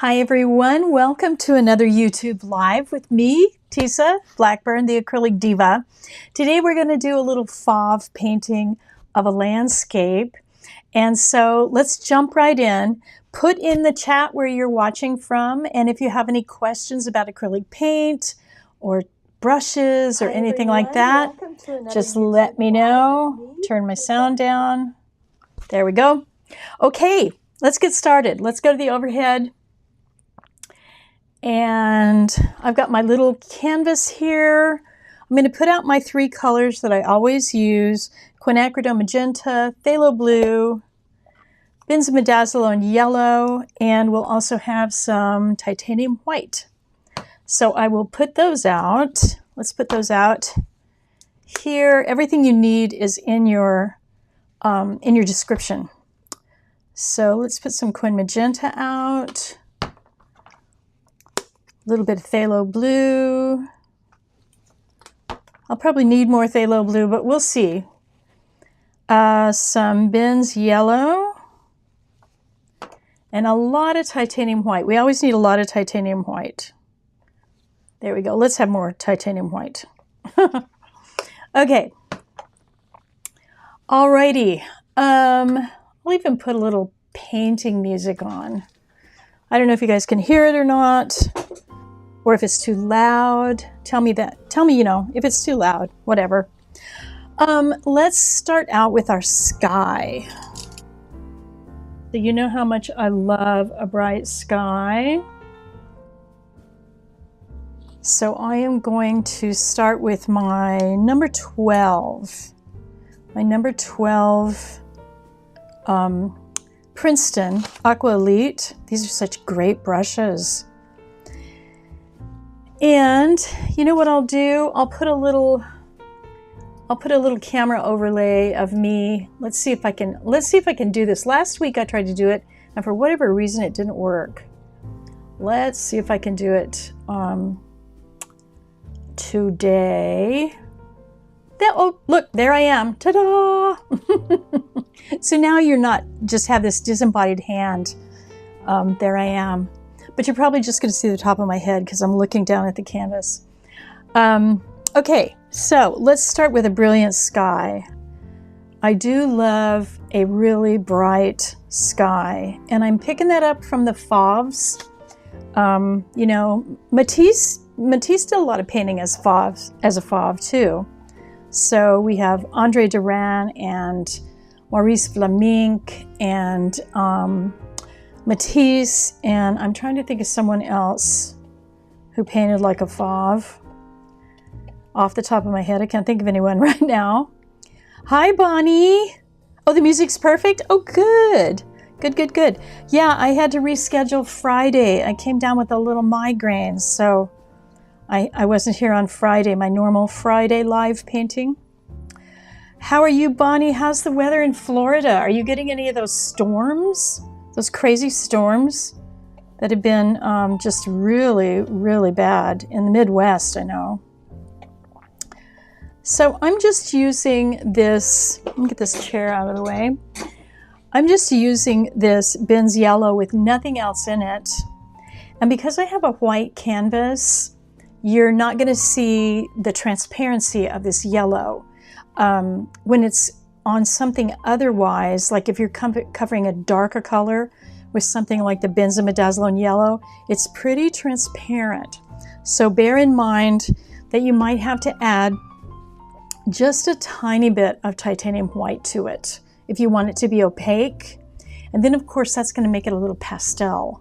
Hi everyone, welcome to another YouTube Live with me, Tisa Blackburn, the Acrylic Diva. Today we're going to do a little fauve painting of a landscape. And so let's jump right in. Put in the chat where you're watching from, and if you have any questions about acrylic paint or brushes or anything like that, just let me know. Turn my sound down. There we go. Okay, let's get started. Let's go to the overhead. And I've got my little canvas here. I'm going to put out my three colors that I always use: quinacridone magenta, phthalo blue, benzimidazolone yellow, and we'll also have some titanium white. So I will put those out. Let's put those out here. Everything you need is in your description. So let's put some quin magenta out. A little bit of phthalo blue. I'll probably need more phthalo blue, but we'll see. Some benz yellow. And a lot of titanium white. We always need a lot of titanium white. There we go. Let's have more titanium white. Okay. Alrighty. I'll even put a little painting music on. I don't know if you guys can hear it or not, or if it's too loud. Tell me that. Tell me, if it's too loud, whatever. Let's start out with our sky. So you know how much I love a bright sky. So I am going to start with my number 12. My number 12 Princeton Aqua Elite. These are such great brushes. And you know what I'll do? I'll put a little camera overlay of me. Let's see if I can do this. Last week I tried to do it, and for whatever reason it didn't work. Let's see if I can do it today. Oh, look, there I am. Ta-da! So now you're not just have this disembodied hand. There I am. But you're probably just going to see the top of my head because I'm looking down at the canvas. Okay, so let's start with a brilliant sky. I do love a really bright sky, and I'm picking that up from the Fauves. Matisse did a lot of painting as a Fauve too. So we have André Derain and Maurice Vlaminck and Matisse, and I'm trying to think of someone else who painted like a Fauve. Off the top of my head, I can't think of anyone right now. Hi, Bonnie. Oh, the music's perfect? Oh, good. Good. Yeah, I had to reschedule Friday. I came down with a little migraine, so I wasn't here on Friday, my normal Friday live painting. How are you, Bonnie? How's the weather in Florida? Are you getting any of those storms? Those crazy storms that have been just really, really bad in the Midwest, I know. So I'm just using this, let me get this chair out of the way. I'm just using this benz yellow with nothing else in it. And because I have a white canvas, you're not going to see the transparency of this yellow. When it's on something otherwise, like if you're covering a darker color with something like the benzimidazolone yellow, it's pretty transparent. So bear in mind that you might have to add just a tiny bit of titanium white to it if you want it to be opaque. And then of course that's going to make it a little pastel.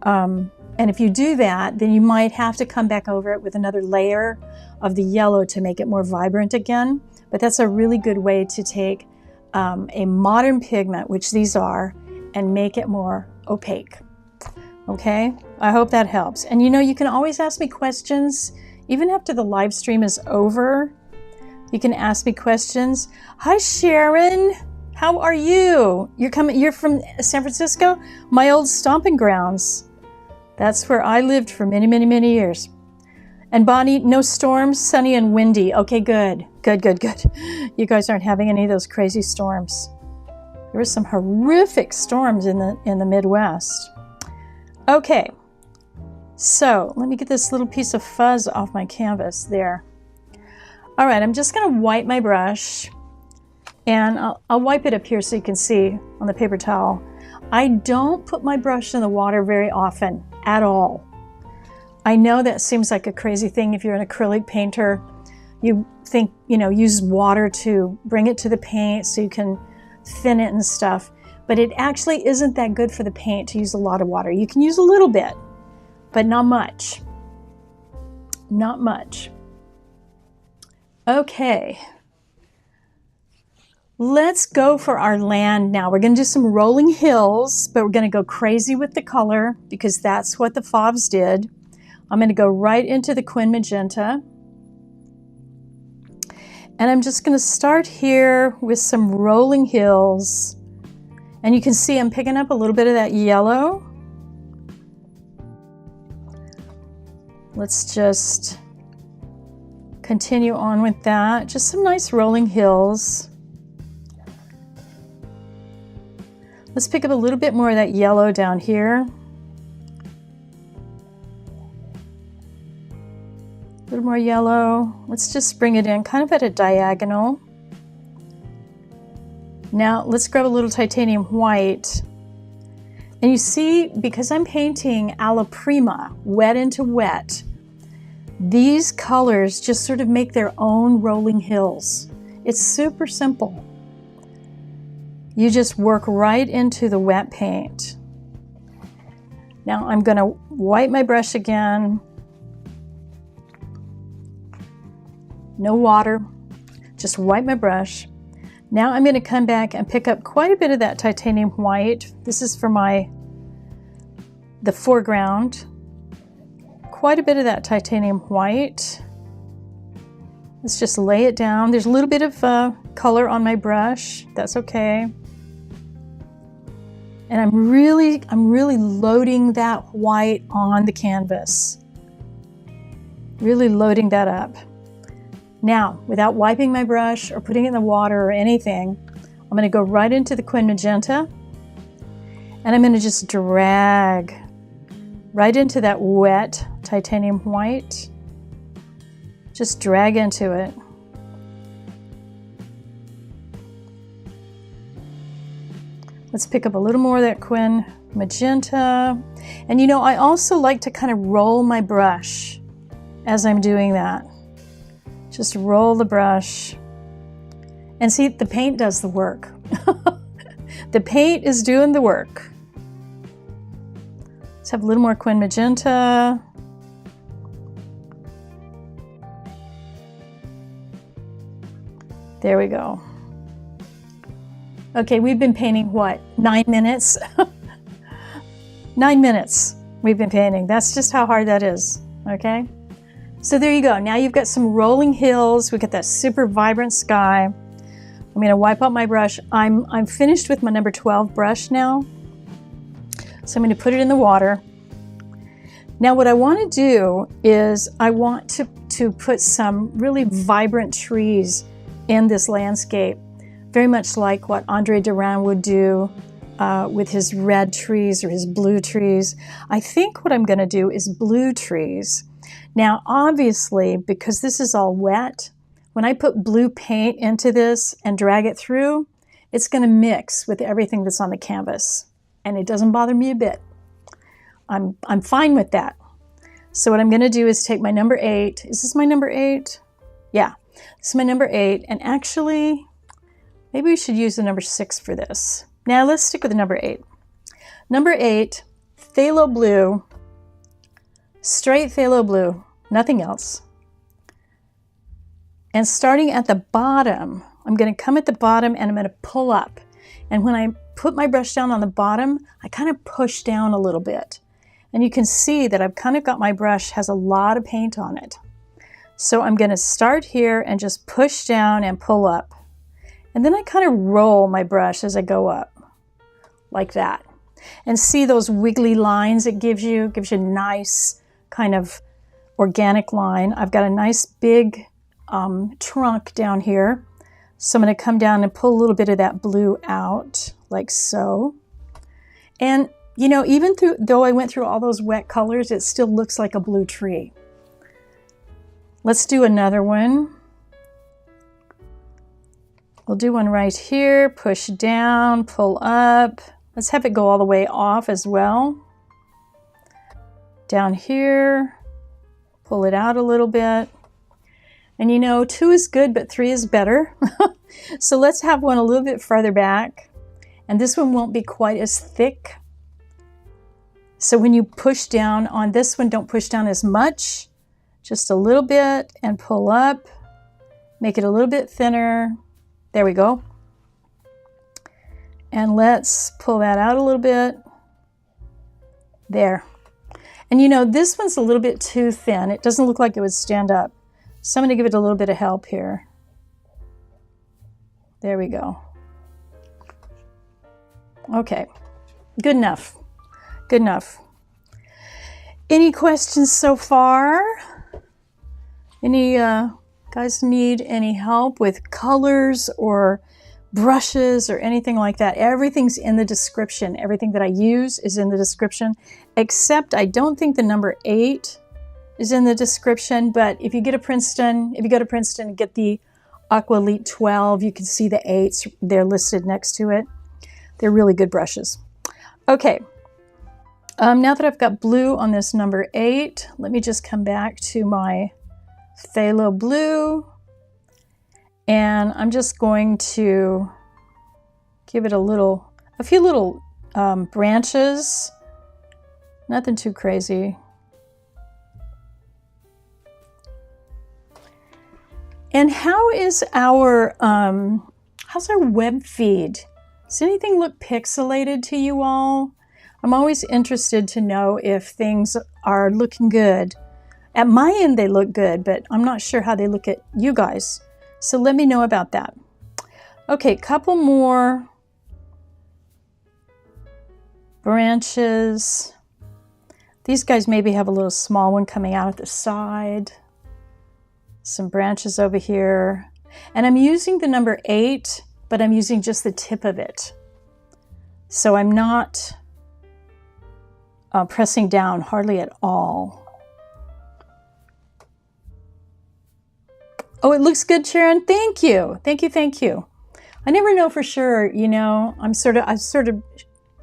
And if you do that, then you might have to come back over it with another layer of the yellow to make it more vibrant again. But that's a really good way to take a modern pigment, which these are, and make it more opaque. Okay, I hope that helps. And you can always ask me questions, even after the live stream is over. You can ask me questions. Hi, Sharon. How are you? You're from San Francisco? My old stomping grounds. That's where I lived for many, many, many years. And Bonnie, no storms, sunny and windy. Okay, good. You guys aren't having any of those crazy storms. There were some horrific storms in the Midwest. Okay, so let me get this little piece of fuzz off my canvas there. All right, I'm just gonna wipe my brush, and I'll wipe it up here so you can see on the paper towel. I don't put my brush in the water very often at all. I know that seems like a crazy thing if you're an acrylic painter. You think, you know, use water to bring it to the paint so you can thin it and stuff. But it actually isn't that good for the paint to use a lot of water. You can use a little bit, but not much. Not much. Okay. Let's go for our land now. We're going to do some rolling hills, but we're going to go crazy with the color because that's what the Fauves did. I'm going to go right into the Quin Magenta. And I'm just going to start here with some rolling hills. And you can see I'm picking up a little bit of that yellow. Let's just continue on with that. Just some nice rolling hills. Let's pick up a little bit more of that yellow down here. A little more yellow. Let's just bring it in kind of at a diagonal. Now let's grab a little titanium white. And you see, because I'm painting alla prima, wet into wet, these colors just sort of make their own rolling hills. It's super simple. You just work right into the wet paint. Now I'm going to wipe my brush again. No water, just wipe my brush. Now I'm going to come back and pick up quite a bit of that titanium white. This is for the foreground. Quite a bit of that titanium white. Let's just lay it down. There's a little bit of color on my brush. That's okay. And I'm really loading that white on the canvas. Really loading that up. Now, without wiping my brush or putting it in the water or anything, I'm going to go right into the Quin Magenta, and I'm going to just drag right into that wet titanium white. Just drag into it. Let's pick up a little more of that Quin Magenta. And you know, I also like to kind of roll my brush as I'm doing that. Just roll the brush. And see, the paint does the work. The paint is doing the work. Let's have a little more Quin Magenta. There we go. Okay, we've been painting what? 9 minutes? 9 minutes we've been painting. That's just how hard that is, okay? So there you go. Now you've got some rolling hills. We got that super vibrant sky. I'm going to wipe out my brush. I'm finished with my number 12 brush now. So I'm going to put it in the water. Now what I want to do is I want to put some really vibrant trees in this landscape. Very much like what André Derain would do with his red trees or his blue trees. I think what I'm going to do is blue trees. Now, obviously, because this is all wet, when I put blue paint into this and drag it through, it's going to mix with everything that's on the canvas. And it doesn't bother me a bit. I'm fine with that. So what I'm going to do is take my number 8. Is this my number 8? Yeah, this is my number 8. And actually, maybe we should use the number 6 for this. Now, let's stick with the number 8. Number 8, phthalo blue. Straight phthalo blue, nothing else. And starting at the bottom, I'm going to come at the bottom and I'm going to pull up. And when I put my brush down on the bottom, I kind of push down a little bit. And you can see that I've kind of got my brush has a lot of paint on it. So I'm going to start here and just push down and pull up. And then I kind of roll my brush as I go up, like that. And see those wiggly lines it gives you? It gives you a nice kind of organic line. I've got a nice big trunk down here. So I'm going to come down and pull a little bit of that blue out, like so. And you know, though I went through all those wet colors, it still looks like a blue tree. Let's do another one. We'll do one right here, push down, pull up. Let's have it go all the way off as well. Down here, pull it out a little bit. And you know, 2 is good, but 3 is better. So let's have one a little bit farther back. And this one won't be quite as thick. So when you push down on this one, don't push down as much. Just a little bit and pull up. Make it a little bit thinner. There we go. And let's pull that out a little bit. There. And you know, this one's a little bit too thin. It doesn't look like it would stand up. So I'm going to give it a little bit of help here. There we go. Okay, good enough. Good enough. Any questions so far? Any guys need any help with colors or brushes or anything like that? Everything's in the description. Everything that I use is in the description, except I don't think the number 8 is in the description, but if you go to Princeton and get the Aqua Elite 12, you can see the 8s. They're listed next to it. They're really good brushes. Okay, now that I've got blue on this number 8, let me just come back to my phthalo blue, and I'm just going to give it a few little branches, nothing too crazy. And how's our web feed? Does anything look pixelated to you all? I'm always interested to know if things are looking good. At my end, they look good, but I'm not sure how they look at you guys. So let me know about that. Okay, couple more branches. These guys maybe have a little small one coming out at the side. Some branches over here. And I'm using the number 8, but I'm using just the tip of it. So I'm not pressing down hardly at all. Oh, it looks good, Sharon. Thank you. Thank you. Thank you. I never know for sure, you know, I'm sort of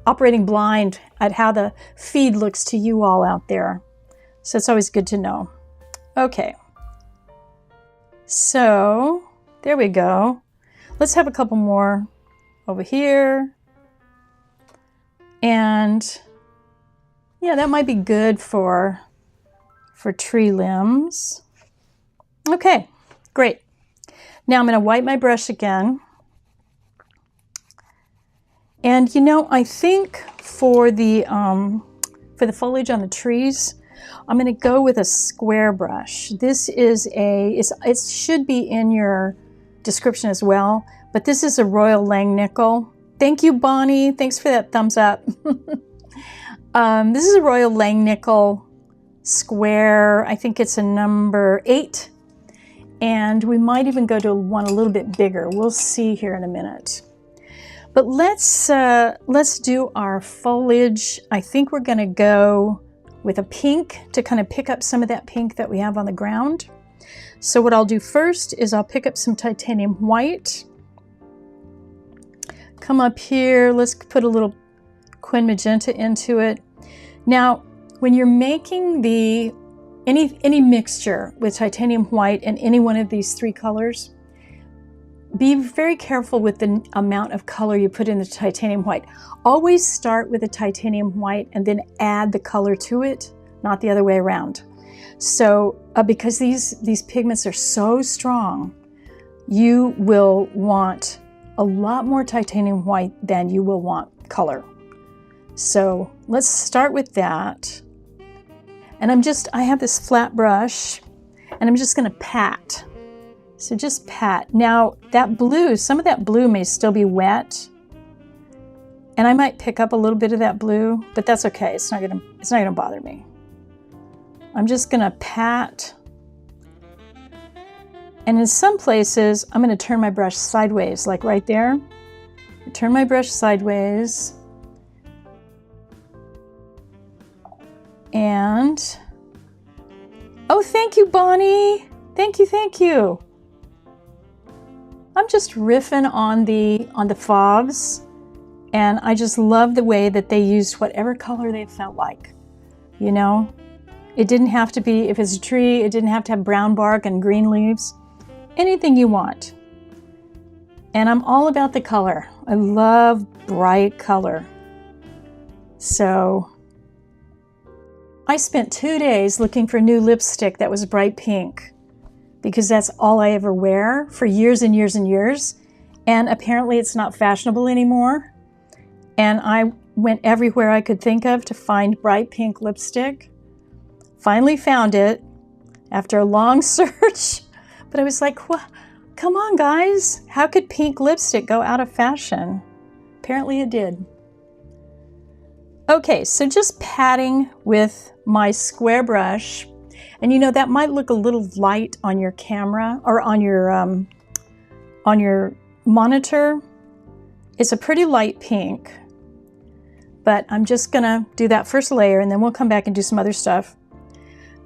operating blind at how the feed looks to you all out there. So it's always good to know. Okay. So there we go. Let's have a couple more over here. And yeah, that might be good for tree limbs. Okay, great. Now I'm going to wipe my brush again. And you know, I think for the foliage on the trees, I'm going to go with a square brush. This is it should be in your description as well, but this is a Royal Langnickel. Thank you, Bonnie. Thanks for that thumbs up. This is a Royal Langnickel square. I think it's a number 8. And we might even go to one a little bit bigger. We'll see here in a minute. But let's do our foliage. I think we're going to go with a pink to kind of pick up some of that pink that we have on the ground. So what I'll do first is I'll pick up some titanium white. Come up here, let's put a little Quin Magenta into it. Now, when you're making any mixture with titanium white and any one of these 3 colors, be very careful with the amount of color you put in the titanium white. Always start with the titanium white and then add the color to it, not the other way around. So because these pigments are so strong, you will want a lot more titanium white than you will want color. So let's start with that. And I have this flat brush and I'm just going to pat. So just pat. Now that blue, some of that blue may still be wet. And I might pick up a little bit of that blue, but that's okay. It's not gonna bother me. I'm just gonna pat. And in some places, I'm gonna turn my brush sideways, like right there. Turn my brush sideways. And, oh, thank you, Bonnie. Thank you, thank you. I'm just riffing on the Fauves, and I just love the way that they used whatever color they felt like, you know? It didn't have to be, if it's a tree, it didn't have to have brown bark and green leaves. Anything you want. And I'm all about the color. I love bright color. So I spent 2 days looking for new lipstick that was bright pink, because that's all I ever wear for years and years and years. And apparently it's not fashionable anymore. And I went everywhere I could think of to find bright pink lipstick. Finally found it after a long search. But I was like, what? Come on, guys. How could pink lipstick go out of fashion? Apparently it did. Okay, so just patting with my square brush. And you know, that might look a little light on your camera or on your monitor. It's a pretty light pink. But I'm just gonna do that first layer and then we'll come back and do some other stuff.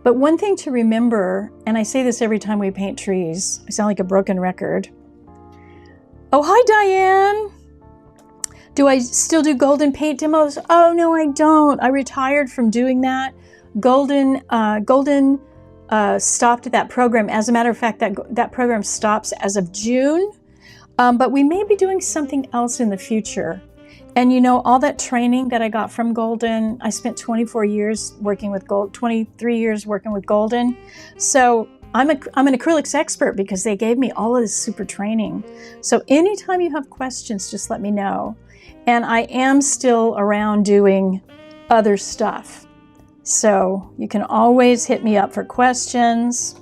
But one thing to remember, and I say this every time we paint trees, I sound like a broken record. Oh, hi, Diane. Do I still do golden paint demos? Oh, no, I don't. I retired from doing that. Golden stopped that program. As a matter of fact, that program stops as of June. But we may be doing something else in the future. And you know, all that training that I got from Golden, I spent 24 years working with 23 years working with Golden. So I'm an acrylics expert because they gave me all of this super training. So anytime you have questions, just let me know. And I am still around doing other stuff. So you can always hit me up for questions,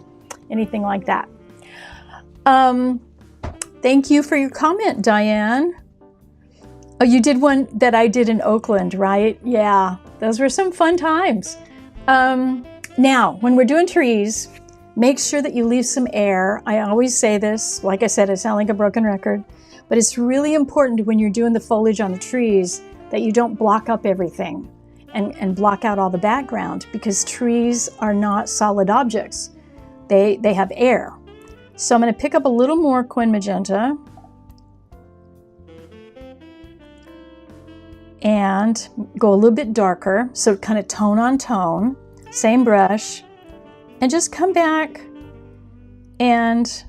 anything like that. Thank you for your comment, Diane. Oh, you did one that I did in Oakland, right? Yeah, those were some fun times. Now, when we're doing trees, make sure that you leave some air. I always say this, like I said, I sound like a broken record, but it's really important when you're doing the foliage on the trees that you don't block up everything and block out all the background, because trees are not solid objects. They have air. So I'm gonna pick up a little more Quin Magenta and go a little bit darker, so kind of tone on tone, same brush, and just come back and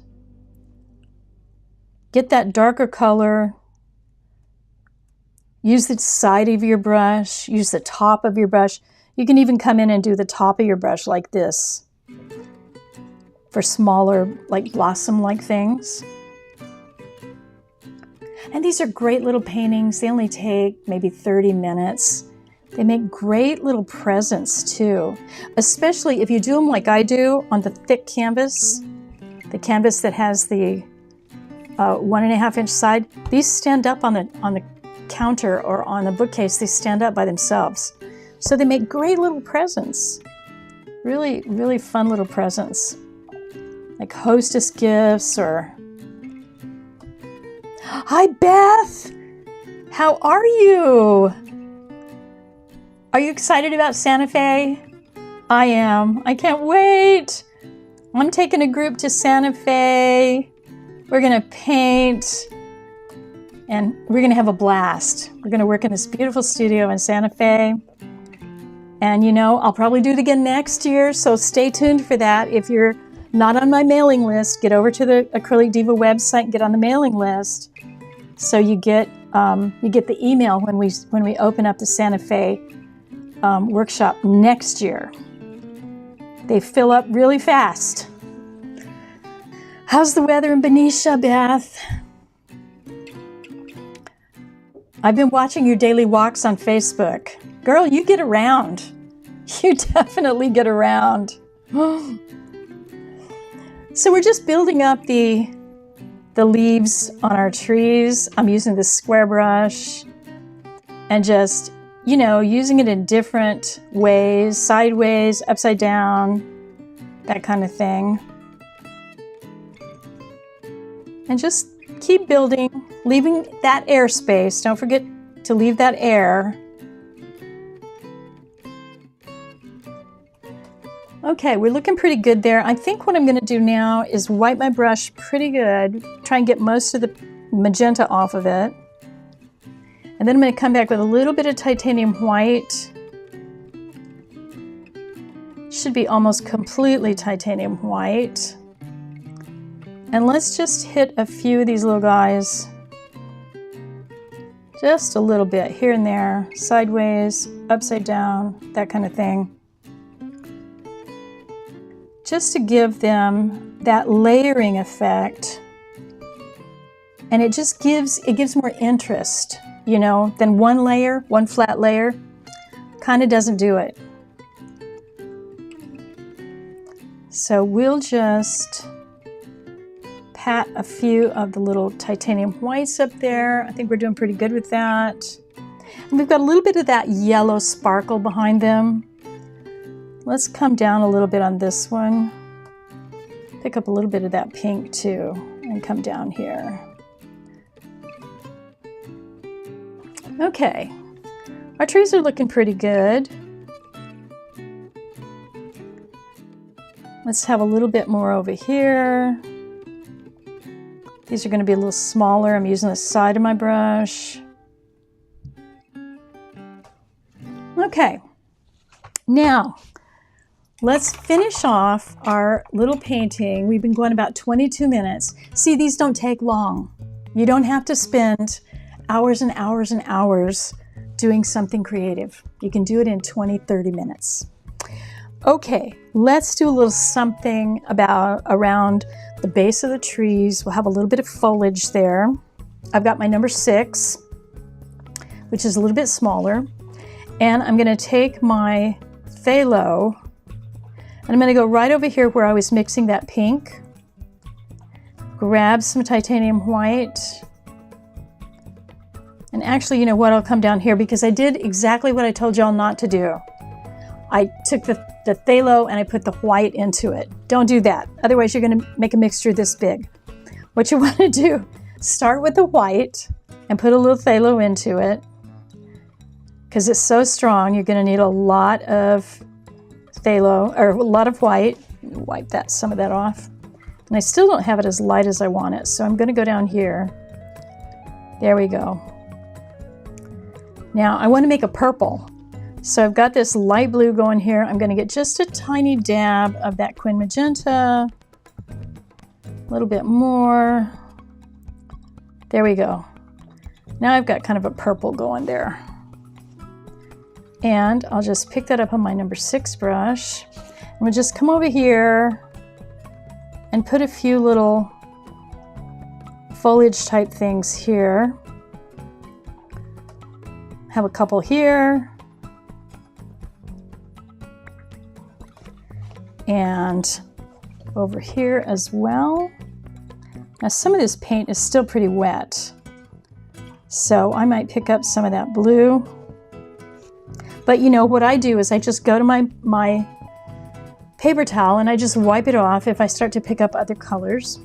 get that darker color. Use the side of your brush, use the top of your brush. You can even come in and do the top of your brush like this for smaller, like blossom-like things. And these are great little paintings. They only take maybe 30 minutes. They make great little presents too, especially if you do them like I do on the thick canvas, the canvas that has the 1.5 inch side. These stand up on the counter or on the bookcase. They stand up by themselves. So they make great little presents. Really, really fun little presents. Like hostess gifts or... Hi, Beth. How are you? Are you excited about Santa Fe? I am. I can't wait. I'm taking a group to Santa Fe. We're going to paint and we're going to have a blast. We're going to work in this beautiful studio in Santa Fe. And you know, I'll probably do it again next year, so stay tuned for that. If you're not on my mailing list, get over to the Acrylic Diva website and get on the mailing list. So you get the email when we open up the Santa Fe workshop next year. They fill up really fast. How's the weather in Benicia, Beth? I've been watching your daily walks on Facebook. Girl, you get around. You definitely get around. So we're just building up the leaves on our trees. I'm using this square brush and just, you know, using it in different ways, sideways, upside down, that kind of thing. And just keep building, leaving that air space. Don't forget to leave that air. Okay, we're looking pretty good there. I think what I'm going to do now is wipe my brush pretty good, try and get most of the magenta off of it. And then I'm going to come back with a little bit of titanium white. Should be almost completely titanium white. And let's just hit a few of these little guys. Just a little bit here and there, sideways, upside down, that kind of thing. Just to give them that layering effect. And it just gives more interest, you know, than one layer, one flat layer. Kind of doesn't do it. So we'll just pat a few of the little titanium whites up there. I think we're doing pretty good with that. And we've got a little bit of that yellow sparkle behind them. Let's come down a little bit on this one. Pick up a little bit of that pink too, and come down here. Okay, our trees are looking pretty good. Let's have a little bit more over here. These are going to be a little smaller. I'm using the side of my brush. Okay, now let's finish off our little painting. We've been going about 22 minutes. See, these don't take long. You don't have to spend hours and hours and hours doing something creative. You can do it in 20, 30 minutes. Okay, let's do a little something around the base of the trees. We'll have a little bit of foliage there. I've got my number 6, which is a little bit smaller. And I'm going to take my phthalo, and I'm going to go right over here where I was mixing that pink. Grab some titanium white. And actually, you know what? I'll come down here because I did exactly what I told y'all not to do. I took the phthalo and I put the white into it. Don't do that. Otherwise, you're going to make a mixture this big. What you want to do, start with the white and put a little phthalo into it. Because it's so strong, you're going to need a lot of phthalo, or a lot of white. Wipe some of that off. And I still don't have it as light as I want it, so I'm going to go down here. There we go. Now, I want to make a purple. So I've got this light blue going here. I'm going to get just a tiny dab of that Quin Magenta. A little bit more. There we go. Now I've got kind of a purple going there. And I'll just pick that up on my number 6 brush. And we'll just come over here and put a few little foliage type things here. Have a couple here. And over here as well. Now some of this paint is still pretty wet, so I might pick up some of that blue. But you know what I do is I just go to my paper towel and I just wipe it off if I start to pick up other colors.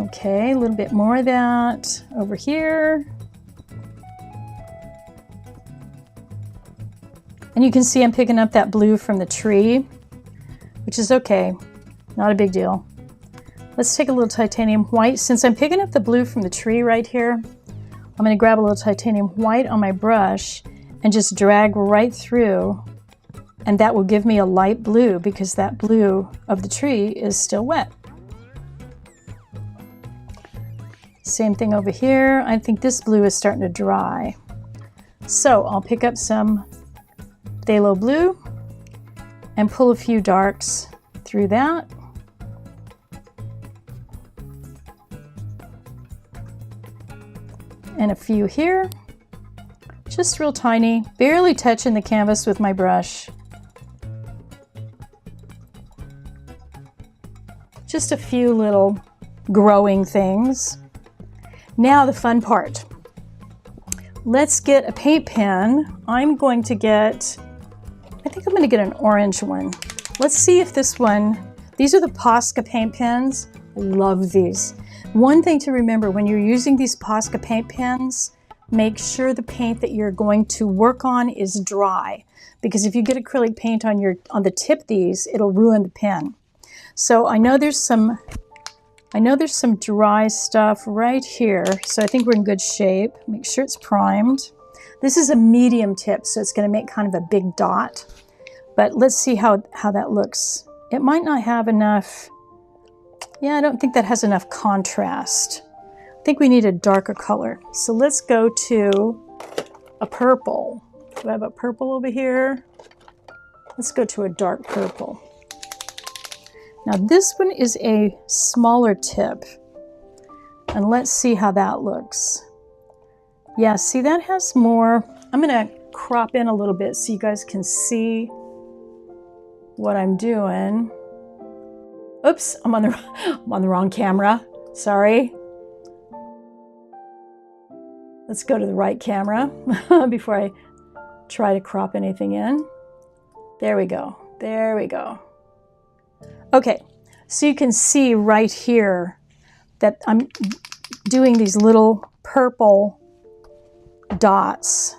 Okay, a little bit more of that over here. And you can see I'm picking up that blue from the tree, which is okay, not a big deal. Let's take a little titanium white. Since I'm picking up the blue from the tree right here, I'm going to grab a little titanium white on my brush and just drag right through, and that will give me a light blue because that blue of the tree is still wet. Same thing over here. I think this blue is starting to dry. So I'll pick up some phthalo blue and pull a few darks through that. And a few here, just real tiny, barely touching the canvas with my brush. Just a few little growing things. Now the fun part. Let's get a paint pen. I'm going to get, I think I'm going to get an orange one. Let's see if this one, these are the Posca paint pens. I love these. One thing to remember when you're using these Posca paint pens, make sure the paint that you're going to work on is dry, because if you get acrylic paint on the tip of these, it'll ruin the pen. So I know there's some dry stuff right here, so I think we're in good shape. Make sure it's primed. This is a medium tip, so it's going to make kind of a big dot. But let's see how that looks. It might not have enough. Yeah, I don't think that has enough contrast. I think we need a darker color. So let's go to a purple. Do I have a purple over here? Let's go to a dark purple. Now this one is a smaller tip, and let's see how that looks. Yeah, see, that has more. I'm gonna crop in a little bit so you guys can see what I'm doing. Oops, I'm on the wrong camera. Sorry. Let's go to the right camera before I try to crop anything in. There we go. There we go. Okay, so you can see right here that I'm doing these little purple dots.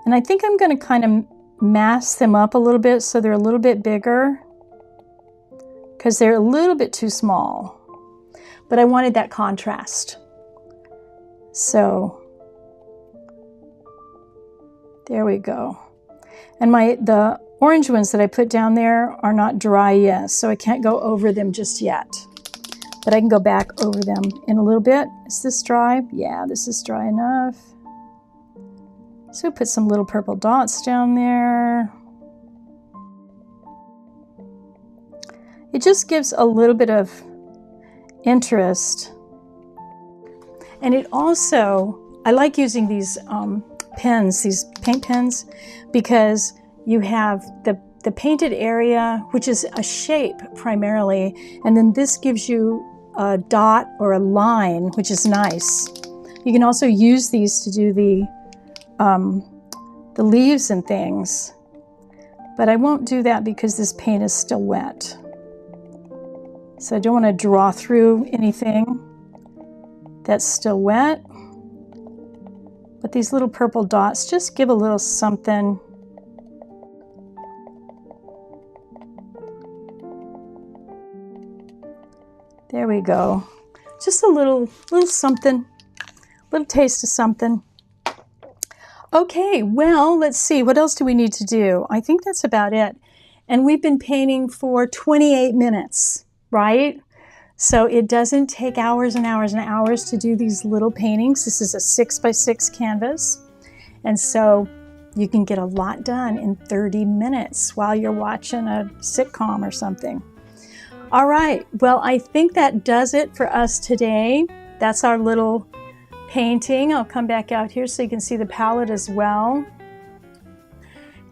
And I think I'm going to kind of mask them up a little bit so they're a little bit bigger, because they're a little bit too small. But I wanted that contrast. So there we go. And the orange ones that I put down there are not dry yet, so I can't go over them just yet. But I can go back over them in a little bit. Is this dry? Yeah, this is dry enough. So put some little purple dots down there. It just gives a little bit of interest. And it also, I like using these pens, these paint pens, because you have the painted area, which is a shape primarily, and then this gives you a dot or a line, which is nice. You can also use these to do the leaves and things, but I won't do that because this paint is still wet. So I don't want to draw through anything that's still wet. But these little purple dots just give a little something. There we go. Just a little something, little taste of something. Okay, well, let's see. What else do we need to do? I think that's about it. And we've been painting for 28 minutes, right? So it doesn't take hours and hours and hours to do these little paintings. This is a 6x6 canvas. And so you can get a lot done in 30 minutes while you're watching a sitcom or something. All right, well, I think that does it for us today. That's our little painting. I'll come back out here so you can see the palette as well.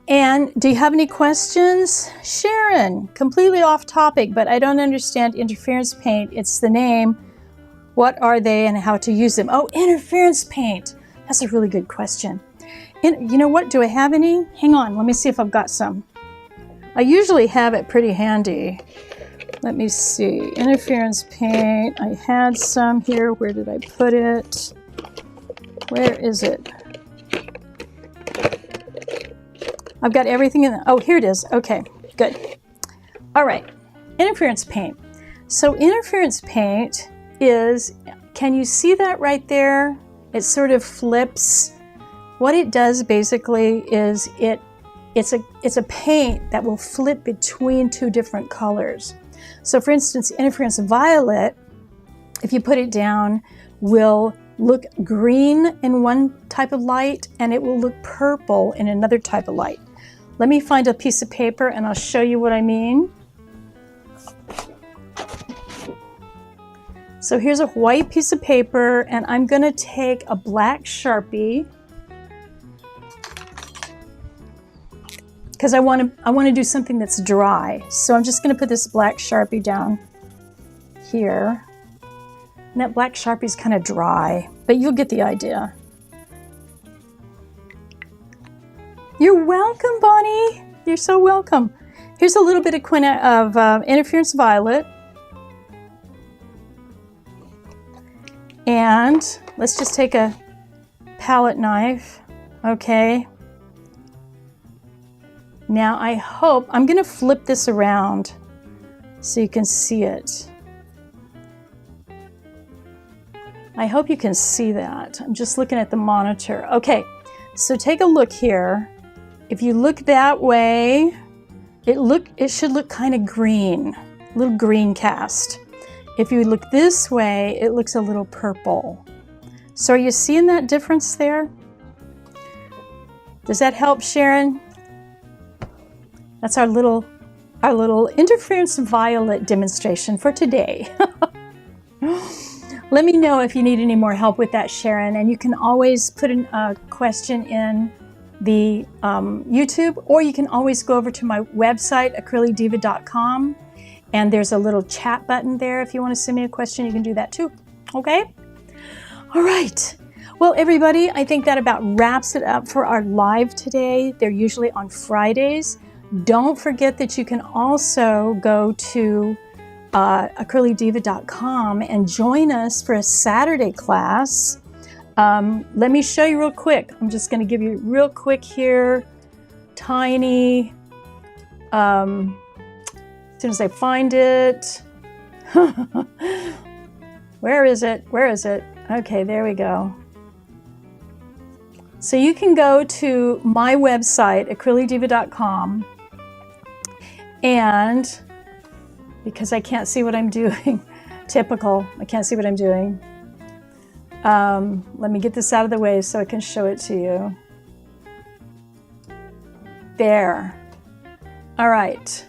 And do you have any questions? Sharon, completely off topic, but I don't understand interference paint. It's the name. What are they and how to use them? Oh, interference paint. That's a really good question. You know what? Do I have any? Hang on. Let me see if I've got some. I usually have it pretty handy. Let me see. Interference paint. I had some here. Where did I put it? Where is it? I've got everything in. Oh, here it is. Okay, good. All right. Interference paint. So interference paint is, can you see that right there? It sort of flips. What it does basically is it's a paint that will flip between two different colors. So for instance, interference violet, if you put it down, will look green in one type of light and it will look purple in another type of light. Let me find a piece of paper and I'll show you what I mean. So here's a white piece of paper and I'm going to take a black Sharpie because I want to do something that's dry. So I'm just going to put this black Sharpie down here. And that black Sharpie is kind of dry, but you'll get the idea. You're welcome, Bonnie. You're so welcome. Here's a little bit of interference violet. And let's just take a palette knife. Okay. Now I hope, I'm going to flip this around so you can see it. I hope you can see that. I'm just looking at the monitor. Okay, so take a look here. If you look that way, it should look kind of green, a little green cast. If you look this way, it looks a little purple. So are you seeing that difference there? Does that help, Sharon? That's our little interference violet demonstration for today. Let me know if you need any more help with that, Sharon, and you can always put a question in the YouTube, or you can always go over to my website, acrylicdiva.com, and there's a little chat button there. If you want to send me a question, you can do that too. Okay? All right. Well, everybody, I think that about wraps it up for our live today. They're usually on Fridays. Don't forget that you can also go to acrylicdiva.com and join us for a Saturday class. Let me show you real quick. I'm just going to give you real quick here, tiny, as soon as I find it. Where is it? Where is it? Okay, there we go. So you can go to my website, acrylicdiva.com, and because I can't see what I'm doing, typical, I can't see what I'm doing. Let me get this out of the way so I can show it to you. There. All right.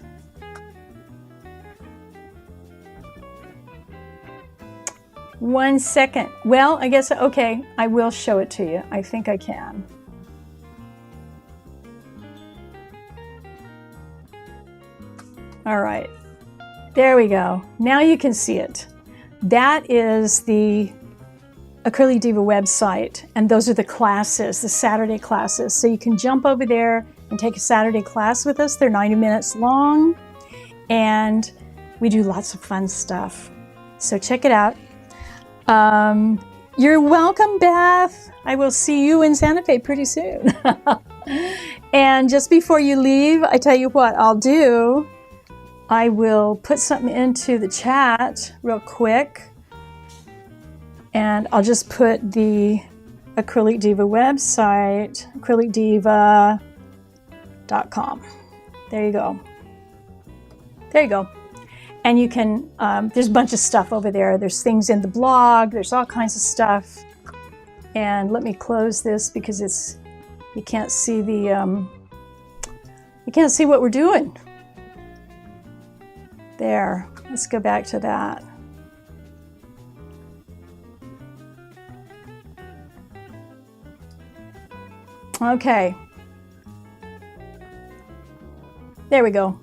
One second. Well, I guess, okay, I will show it to you. I think I can. All right. There we go. Now you can see it. That is the Acrylic Diva website, and those are the classes, the Saturday classes. So you can jump over there and take a Saturday class with us. They're 90 minutes long, and we do lots of fun stuff. So check it out. You're welcome, Beth. I will see you in Santa Fe pretty soon. And just before you leave, I tell you what I'll do. I will put something into the chat real quick, and I'll just put the Acrylic Diva website, acrylicdiva.com. There you go. There you go. And you can, there's a bunch of stuff over there. There's things in the blog. There's all kinds of stuff. And let me close this because it's, you can't see the, you can't see what we're doing. There, let's go back to that. Okay. There we go.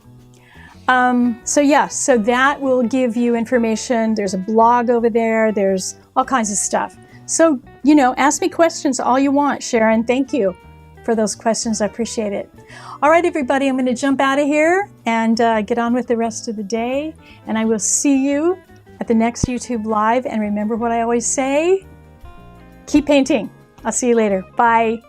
So yeah, so that will give you information. There's a blog over there. There's all kinds of stuff. So, you know, ask me questions all you want, Sharon. Thank you for those questions. I appreciate it. All right, everybody, I'm going to jump out of here and get on with the rest of the day. And I will see you at the next YouTube Live. And remember what I always say, keep painting. I'll see you later. Bye.